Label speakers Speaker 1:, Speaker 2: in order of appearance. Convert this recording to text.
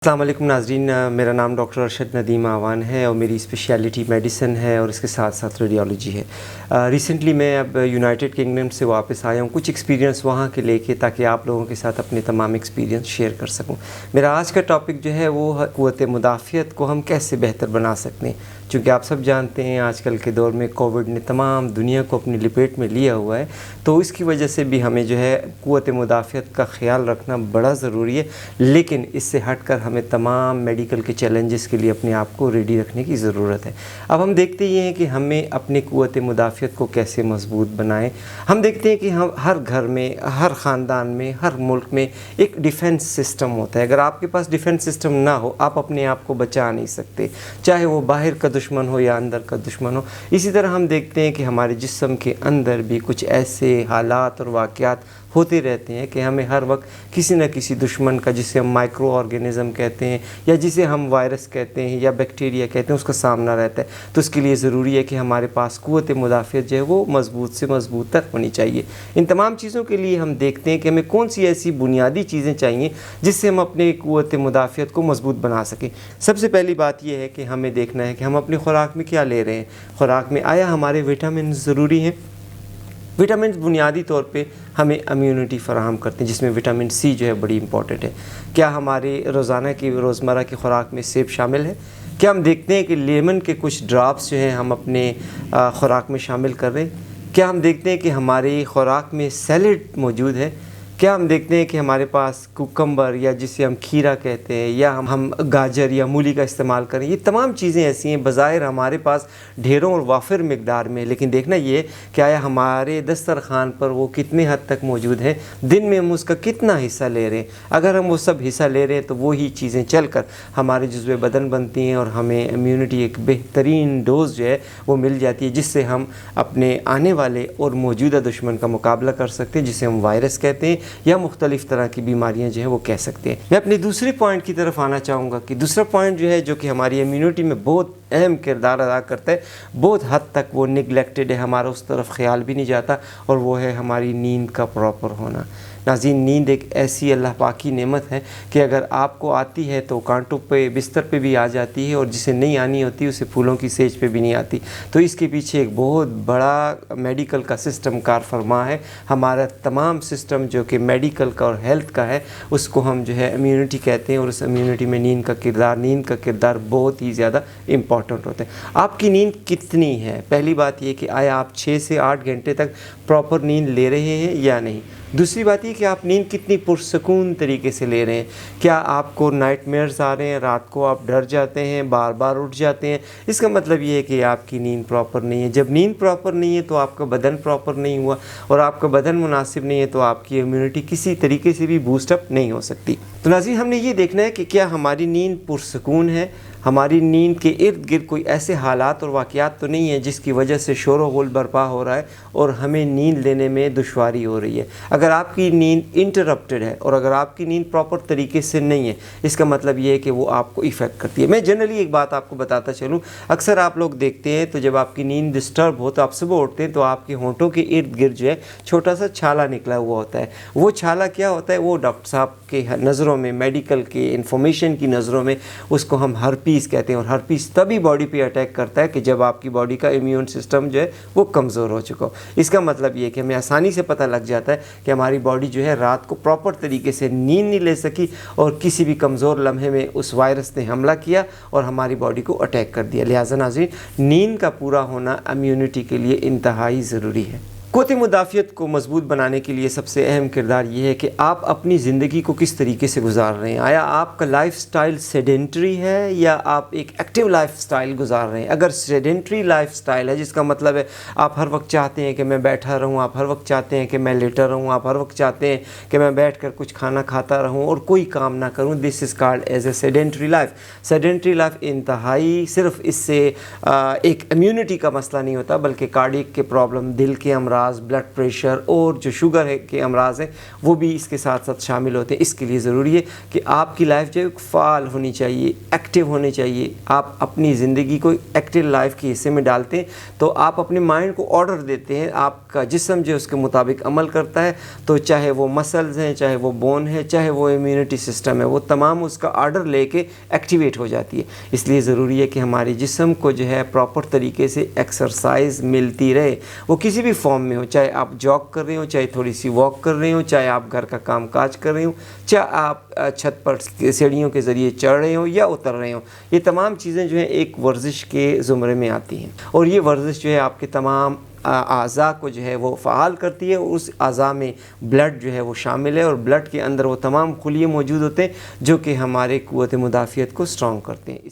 Speaker 1: अस्सलाम वालेकुम नाज़रीन, मेरा नाम डॉक्टर अरशद नदीम आवान है और मेरी स्पेशलिटी मेडिसिन है और इसके साथ साथ रेडियोलॉजी है। रिसेंटली मैं अब यूनाइटेड किंगडम से वापस आया हूँ, कुछ एक्सपीरियंस वहाँ के लेके, ताकि आप लोगों के साथ अपने तमाम एक्सपीरियंस शेयर कर सकूँ। मेरा आज का टॉपिक जो है वो क़ुव्वत मुदाफ़ियत को हम कैसे बेहतर बना सकते हैं, क्योंकि आप सब जानते हैं आजकल के दौर में कोविड ने तमाम दुनिया को अपनी लपेट में लिया हुआ है, तो इसकी वजह से भी हमें जो है क़ुव्वत मुदाफ़ियत का ख़्याल रखना बड़ा ज़रूरी है। लेकिन इससे हट कर हमें तमाम मेडिकल के चैलेंजेस के लिए अपने आप को रेडी रखने की ज़रूरत है। अब हम देखते ही हैं कि हमें अपनी क़ुव्वत मुदाफ़ियत को कैसे मजबूत बनाएं। हम देखते हैं कि हम हर घर में, हर ख़ानदान में, हर मुल्क में एक डिफेंस सिस्टम होता है। अगर आपके पास डिफेंस सिस्टम ना हो, आप अपने आप को बचा नहीं सकते, चाहे वो बाहर का दुश्मन हो या अंदर का दुश्मन हो। इसी तरह हम देखते हैं कि हमारे जिस्म के अंदर भी कुछ ऐसे हालात और वाक़यात होते रहते हैं कि हमें हर वक्त किसी न किसी दुश्मन का, जिसे हम माइक्रो ऑर्गेनिज़म कहते हैं या जिसे हम वायरस कहते हैं या बैक्टीरिया कहते हैं, उसका सामना रहता है। तो इसके लिए ज़रूरी है कि हमारे पास क़ुव्वत मुदाफ़ियत जो है वो मज़बूत से मज़बूत तक होनी चाहिए। इन तमाम चीज़ों के लिए हम देखते हैं कि हमें कौन सी ऐसी बुनियादी चीज़ें चाहिए जिससे हम अपने क़ुव्वत मुदाफ़ियत को मज़बूत बना सकें। सबसे पहली बात यह है कि हमें देखना है कि हम अपनी ख़ुराक में क्या ले रहे हैं। ख़ुराक में आया हमारे विटामिन ज़रूरी हैं। विटामिन बुनियादी तौर पे हमें इम्यूनिटी फ़राहम करते हैं, जिसमें विटामिन सी जो है बड़ी इंपॉर्टेंट है। क्या हमारे रोज़ाना की रोज़मर्रा की ख़ुराक में सेब शामिल है? क्या हम देखते हैं कि लेमन के कुछ ड्रॉप्स जो हैं हम अपने ख़ुराक में शामिल कर रहे हैं? क्या हम देखते हैं कि हमारी ख़ुराक में सैलड मौजूद है? क्या हम देखते हैं कि हमारे पास कुकम्बर या जिसे हम खीरा कहते हैं, या हम गाजर या मूली का इस्तेमाल करें? ये तमाम चीज़ें ऐसी हैं बज़ाहिर हमारे पास ढेरों और वाफिर मिकदार में, लेकिन देखना ये कि आया हमारे दस्तरखान पर वो कितने हद तक मौजूद है, दिन में हम उसका कितना हिस्सा ले रहे हैं। अगर हम वो सब हिस्सा ले रहे हैं तो वही चीज़ें चल कर हमारे जुज़्व बदन बनती हैं और हमें इम्यूनिटी एक बेहतरीन डोज जो है वो मिल जाती है, जिससे हम अपने आने वाले और मौजूदा दुश्मन का मुकाबला कर सकते हैं, जिसे हम वायरस कहते हैं या मुख्तलिफ़ तरह की बीमारियां जो हैं वो कह सकते हैं। मैं अपने दूसरे पॉइंट की तरफ आना चाहूँगा कि दूसरा पॉइंट जो है, जो कि हमारी इम्यूनिटी में बहुत अहम किरदार अदा करता है, बहुत हद तक वो निगलेक्टेड है, हमारा उस तरफ ख्याल भी नहीं जाता, और वो है हमारी नींद का प्रॉपर होना। नाज़रीन, नींद एक ऐसी अल्लाह पाक की नेमत है कि अगर आपको आती है तो कांटों पे, बिस्तर पे भी आ जाती है, और जिसे नहीं आनी होती उसे फूलों की सेज पे भी नहीं आती। तो इसके पीछे एक बहुत बड़ा मेडिकल का सिस्टम कार फरमा है। हमारा तमाम सिस्टम जो कि मेडिकल का और हेल्थ का है, उसको हम जो है इम्यूनिटी कहते हैं, और उस इम्यूनिटी में नींद का किरदार बहुत ही ज़्यादा इम्पॉर्टेंट होता है। आपकी नींद कितनी है? पहली बात ये कि आया आप 6 से 8 घंटे तक प्रॉपर नींद ले रहे हैं या नहीं। दूसरी बात ये कि आप नींद कितनी पुरसकून तरीके से ले रहे हैं। क्या आपको नाइटमेयर्स आ रहे हैं, रात को आप डर जाते हैं, बार बार उठ जाते हैं? इसका मतलब ये है कि आपकी नींद प्रॉपर नहीं है। जब नींद प्रॉपर नहीं है तो आपका बदन प्रॉपर नहीं हुआ, और आपका बदन मुनासिब नहीं है तो आपकी इम्यूनिटी किसी तरीके से भी बूस्टअप नहीं हो सकती। तो नाज़रीन, हमने ये देखना है कि क्या हमारी नींद पुरसकून है, हमारी नींद के इर्द गिर्द कोई ऐसे हालात और वाक़यात तो नहीं है जिसकी वजह से शोर व गुल बर्पा हो रहा है और हमें नींद लेने में दुश्वारी हो रही है। अगर आपकी नींद इंटरप्टेड है और अगर आपकी नींद प्रॉपर तरीके से नहीं है, इसका मतलब ये है कि वो आपको इफ़ेक्ट करती है। मैं जनरली एक बात आपको बताता चलूँ, अक्सर आप लोग देखते हैं तो जब आपकी नींद डिस्टर्ब हो तो आप सुबह उठते हैं तो आपके होंठों के इर्द गिर्द जो है छोटा सा छाला निकला हुआ होता है। वो छाला क्या होता है? वो डॉक्टर साहब के नज़रों में, मेडिकल के इंफॉर्मेशन की नज़रों में, उसको हम हर्पीस कहते हैं, और हर्पीस तभी बॉडी पे अटैक करता है कि जब आपकी बॉडी का इम्यून सिस्टम जो है वो कमज़ोर हो चुका हो। इसका मतलब ये है कि हमें आसानी से पता लग जाता है कि हमारी बॉडी जो है रात को प्रॉपर तरीके से नींद नहीं ले सकी, और किसी भी कमज़ोर लम्हे में उस वायरस ने हमला किया और हमारी बॉडी को अटैक कर दिया। लिहाजा नाज़रीन, नींद का पूरा होना इम्यूनिटी के लिए इंतहाई ज़रूरी है। क़ुव्वत मुदाफ़ियत को मज़बूत बनाने के लिए सबसे अहम किरदार ये है कि आप अपनी ज़िंदगी को किस तरीके से गुजार रहे हैं। आया आपका लाइफ स्टाइल सेडेंट्री है या आप एक एक्टिव लाइफ स्टाइल गुजार रहे हैं? अगर सेडेंट्री लाइफ स्टाइल है, जिसका मतलब है आप हर वक्त चाहते हैं कि मैं बैठा रहूं, आप हर वक्त चाहते हैं कि मैं लेटा रहूं, आप हर वक्त चाहते हैं कि मैं बैठकर कुछ खाना खाता रहूं और कोई काम ना करूं, this is called as a sedentary life. Sedentary life इंतहाई, सिर्फ इससे एक इम्यूनिटी का मसला नहीं होता, बल्कि कार्डियक के प्रॉब्लम, दिल के अमराज, امراض، بلڈ پریشر اور جو شوگر کے امراض ہیں وہ بھی اس کے ساتھ ساتھ شامل ہوتے ہیں۔ اس کے لیے ضروری ہے کہ آپ کی لائف جو ہے فعال ہونی چاہیے، ایکٹیو ہونی چاہیے۔ آپ اپنی زندگی کو ایکٹیو لائف کے حصے میں ڈالتے ہیں تو آپ اپنے مائنڈ کو آرڈر دیتے ہیں، آپ کا جسم جو ہے اس کے مطابق عمل کرتا ہے، تو چاہے وہ مسلز ہیں، چاہے وہ بون ہے، چاہے وہ امیونٹی سسٹم ہے، وہ تمام اس کا آرڈر لے کے ایکٹیویٹ ہو جاتی ہے۔ اس لیے ضروری ہے کہ ہمارے جسم کو جو ہے پراپر طریقے سے ایکسرسائز ملتی رہے، وہ کسی بھی فارم میں ہو، چاہے آپ جاگ کر رہے ہوں، چاہے تھوڑی سی واک کر رہے ہوں، چاہے آپ گھر کا کام کاج کر رہے ہوں، چاہے آپ چھت پر سیڑھیوں کے ذریعے چڑھ رہے ہوں یا اتر رہے ہوں۔ یہ تمام چیزیں جو ہیں ایک ورزش کے زمرے میں آتی ہیں، اور یہ ورزش جو ہے آپ کے تمام اعضاء کو جو ہے وہ فعال کرتی ہے، اور اس اعضاء میں بلڈ جو ہے وہ شامل ہے، اور بلڈ کے اندر وہ تمام خلیے موجود ہوتے ہیں جو کہ ہمارے قوت مدافعت کو اسٹرانگ کرتے ہیں۔